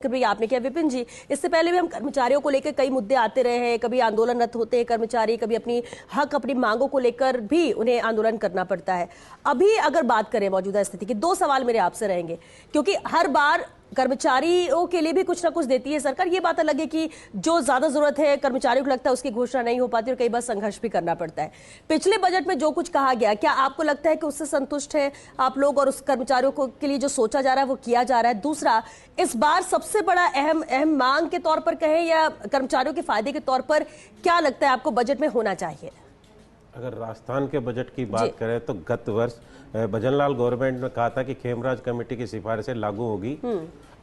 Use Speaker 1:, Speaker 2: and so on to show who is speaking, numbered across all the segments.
Speaker 1: भी आपने किया। विपिन जी, इससे पहले भी हम कर्मचारियों को लेकर कई मुद्दे आते रहे हैं, कभी आंदोलनरत होते हैं कर्मचारी, कभी अपनी हक अपनी मांगों को लेकर भी उन्हें आंदोलन करना पड़ता है। अभी अगर बात करें मौजूदा स्थिति की, दो सवाल मेरे आपसे रहेंगे, क्योंकि हर बार कर्मचारियों के लिए भी कुछ ना कुछ देती है सरकार। ये बात अलग है कि जो ज्यादा जरूरत है कर्मचारियों को लगता है उसकी घोषणा नहीं हो पाती और कई बार संघर्ष भी करना पड़ता है। पिछले बजट में जो कुछ कहा गया, क्या आपको लगता है कि उससे संतुष्ट है आप लोग और उस कर्मचारियों को के लिए जो सोचा जा रहा है वो किया जा रहा है? दूसरा, इस बार सबसे बड़ा अहम मांग के तौर पर कहें या कर्मचारियों के फायदे के तौर पर क्या लगता है आपको बजट में होना चाहिए?
Speaker 2: अगर राजस्थान के बजट की बात करें तो गत वर्ष भजनलाल गवर्नमेंट ने कहा था कि खेमराज कमेटी की सिफारिशें लागू होगी।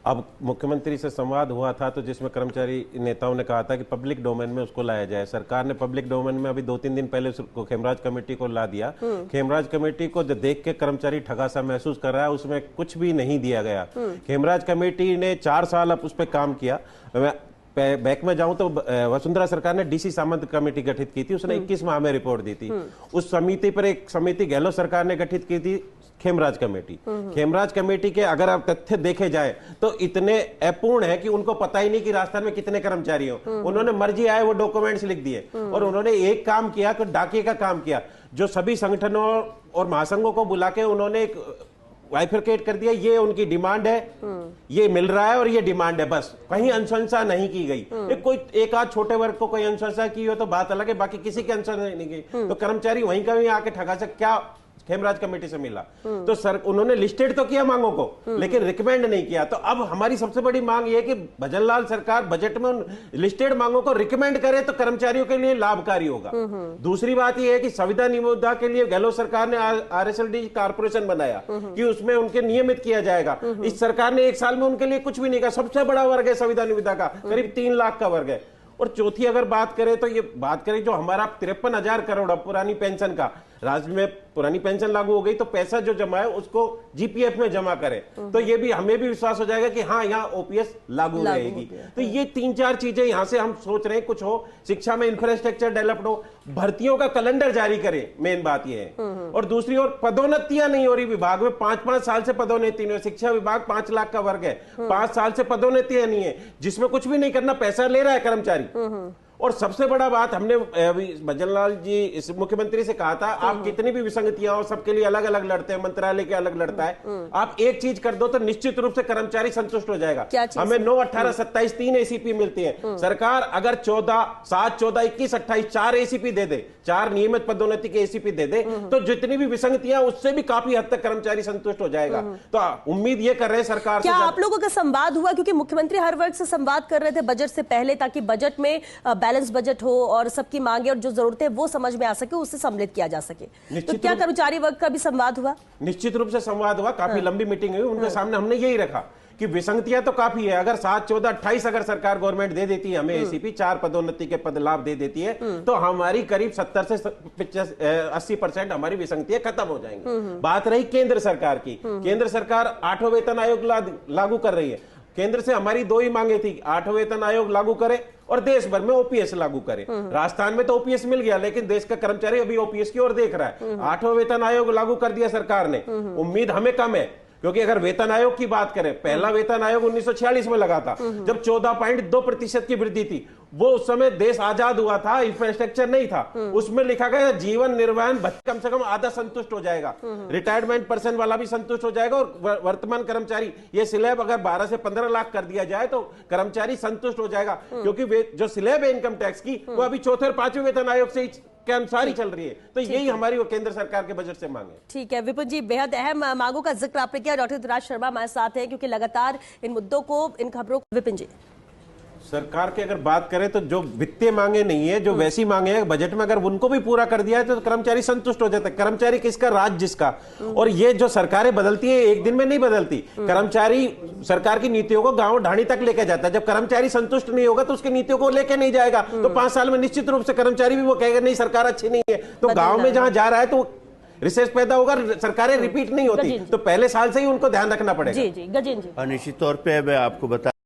Speaker 2: अब मुख्यमंत्री से संवाद हुआ था तो जिसमें कर्मचारी नेताओं ने कहा था कि पब्लिक डोमेन में उसको लाया जाए। सरकार ने पब्लिक डोमेन में अभी 2-3 दिन पहले उसको खेमराज कमेटी को ला दिया। खेमराज कमेटी को जो देख के कर्मचारी ठगा सा महसूस कर रहा है, उसमें कुछ भी नहीं दिया गया। खेमराज कमेटी ने 4 साल अब उस पर काम किया। बैक में जाऊं तो वसुंधरा सरकार ने डीसी सामंत कमेटी गठित की थी, उसने 21 माह में रिपोर्ट दी थी। उस समिति पर एक समिति गहलोत सरकार ने गठित की थी, खेमराज कमेटी। खेमराज कमेटी के अगर आप तथ्य देखे जाए तो इतने अपूर्ण है कि उनको पता ही नहीं कि राजस्थान में कितने कर्मचारी हो। उन्होंने मर्जी आए वो डॉक्यूमेंट्स लिख दिए और उन्होंने एक काम किया कि डाकिए का काम किया, जो सभी संगठनों और महासंघों को बुला के उन्होंने एक बाइफरकेट कर दिया। ये उनकी डिमांड है, ये मिल रहा है और ये डिमांड है, बस कहीं अनुशंसा नहीं की गई। कोई एक आध छोटे वर्ग को कोई अनुशंसा की हो तो बात अलग है, बाकी किसी की अनुशंसा नहीं की तो कर्मचारी वहीं का वहीं आके ठगा से क्या खेमराज कमेटी से मिला। तो सर उन्होंने लिस्टेड तो किया मांगों को लेकिन रिकमेंड नहीं किया। तो अब हमारी सबसे बड़ी मांग ये है कि भजनलाल सरकार बजट में उन लिस्टेड मांगों को रिकमेंड करे तो कर्मचारियों के लिए लाभकारी होगा। दूसरी बात यह है कि संविदा निविदा के लिए गहलोत सरकार ने RSLD कॉर्पोरेशन बनाया कि उसमें उनके नियमित किया जाएगा। इस सरकार ने 1 साल में उनके लिए कुछ भी नहीं कहा। सबसे बड़ा वर्ग है संविदा निविदा का, करीब 3 लाख का वर्ग है। और चौथी अगर बात करें तो ये बात करें जो हमारा 53,000 करोड़ पुरानी पेंशन का, राज्य में पुरानी पेंशन लागू हो गई तो पैसा जो जमा है उसको GPF में जमा करें तो ये भी हमें भी विश्वास हो जाएगा कि हाँ यहाँ OPS लागू रहेगी। तो ये 3-4 चीजें यहाँ से हम सोच रहे हैं कुछ हो। शिक्षा में इंफ्रास्ट्रक्चर डेवलप्ड हो, भर्तियों का कैलेंडर जारी करें, मेन बात ये है। और दूसरी ओर पदोन्नतियां नहीं हो रही विभाग में, 5-5 साल से पदोन्नति नहीं। शिक्षा विभाग 5 लाख का वर्ग है, 5 साल से पदोन्नतियां नहीं है, जिसमें कुछ भी नहीं करना, पैसा ले रहा है कर्मचारी। और सबसे बड़ा बात हमने भजनलाल जी इस मुख्यमंत्री से कहा था, आप कितनी भी विसंगतियां हो सबके लिए अलग अलग लड़ते हैं, मंत्रालय के अलग लड़ता है, आप एक चीज कर दो तो निश्चित रूप से कर्मचारी संतुष्ट हो जाएगा। हमें 9, 18, 27 3 ACP मिलती है। सरकार अगर 14, 7, 14, 21, 28 4 ACP दे दे, 4 नियमित पदोन्नति के ACP दे दे तो जितनी भी विसंगतियां उससे भी काफी हद तक कर्मचारी संतुष्ट हो जाएगा। तो उम्मीद ये कर रहे हैं सरकार से।
Speaker 1: क्या आप लोगों का संवाद हुआ, क्योंकि मुख्यमंत्री हर वर्ग से संवाद कर रहे थे बजट से पहले, ताकि बजट में बैलेंस बजट हो और सबकी मांगे और जो जरूरतें वो समझ में आ सके, उससे सम्मिलित किया जा सके। तो क्या कर्मचारी वर्ग का भी संवाद हुआ?
Speaker 2: निश्चित रूप से संवाद हुआ, काफी लंबी मीटिंग हुई। उनके सामने हमने यही रखा कि विसंगतियां तो काफी है। अगर 7, 14, 28 अगर सरकार गवर्नमेंट दे देती है हमें ACP, 4 पदोन्नति के पद लाभ दे देती है तो हमारी करीब 70 से 80% हमारी विसंगतियां खत्म हो जाएंगी। बात रही केंद्र सरकार की, केंद्र सरकार 8वां वेतन आयोग लागू कर रही है। केंद्र से हमारी 2 ही मांगे थी, 8वां वेतन आयोग लागू करे और देश भर में OPS लागू करे। राजस्थान में तो OPS मिल गया लेकिन देश का कर्मचारी अभी OPS की ओर देख रहा है। 8वां वेतन आयोग लागू कर दिया सरकार ने। उम्मीद हमें कम है क्योंकि अगर वेतन आयोग की बात करें, पहला वेतन आयोग 1946 में लगा था जब 14.2% की वृद्धि थी। वो उस समय देश आजाद हुआ था, इंफ्रास्ट्रक्चर नहीं था। उसमें लिखा गया जीवन निर्वाह कम से कम आधा संतुष्ट हो जाएगा, रिटायरमेंट पर्सन वाला भी संतुष्ट हो जाएगा और वर्तमान कर्मचारी ये स्लैब अगर 12 से 15 लाख कर दिया जाए तो कर्मचारी संतुष्ट हो जाएगा। क्योंकि जो स्लैब है इनकम टैक्स की वो अभी 4थे और 5वें वेतन आयोग से के अनुसार ही चल रही है। तो यही हमारी वो केंद्र सरकार के बजट से मांग है।
Speaker 1: ठीक है विपिन जी, बेहद अहम मांगों का जिक्र आपने किया। डॉक्टर धृतराज शर्मा हमारे साथ हैं क्योंकि लगातार इन मुद्दों को, इन खबरों को। विपिन जी,
Speaker 2: सरकार की अगर बात करें तो जो वित्तीय मांगे नहीं है, जो वैसी मांगे हैं बजट में अगर उनको भी पूरा कर दिया है तो कर्मचारी संतुष्ट हो जाता है। कर्मचारी किसका, राज्य जिसका। और ये जो सरकारें बदलती है एक दिन में नहीं बदलती। कर्मचारी सरकार की नीतियों को गांव ढाणी तक लेके जाता है। जब कर्मचारी संतुष्ट नहीं होगा तो उसकी नीतियों को लेके नहीं जाएगा तो 5 साल में निश्चित रूप से कर्मचारी भी वो कहेगा नहीं सरकार अच्छी नहीं है। तो गांव में जहां जा रहा है तो रिसेस पैदा होगा, सरकारें रिपीट नहीं होती। तो पहले साल से ही उनको ध्यान रखना पड़ेगा।
Speaker 1: जी जी, गजेंद्र जी।
Speaker 3: निश्चित तौर पे मैं आपको बता